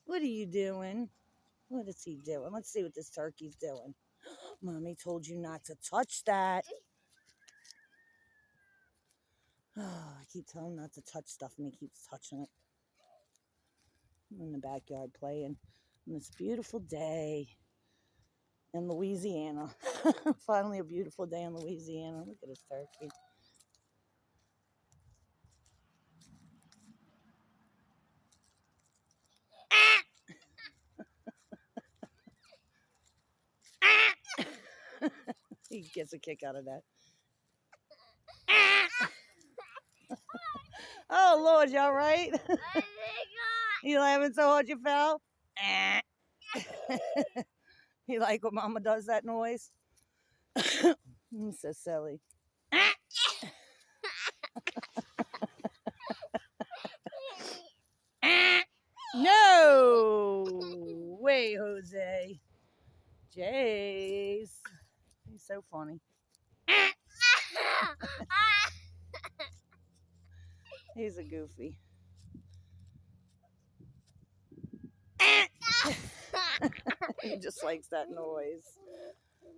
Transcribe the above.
What are you doing? What is he doing? Let's see what this turkey's doing. Mommy told you not to touch that. I keep telling him not to touch stuff and he keeps touching it. I'm in the backyard playing on this beautiful day in Louisiana. Finally a beautiful day in Louisiana. Look at this turkey. He gets a kick out of that. Oh, Lord, you all right? You laughing so hard you fell? You like when Mama does that noise? He's so silly. No way, Jose. Jace. He's so funny. He's a goofy. He just likes that noise.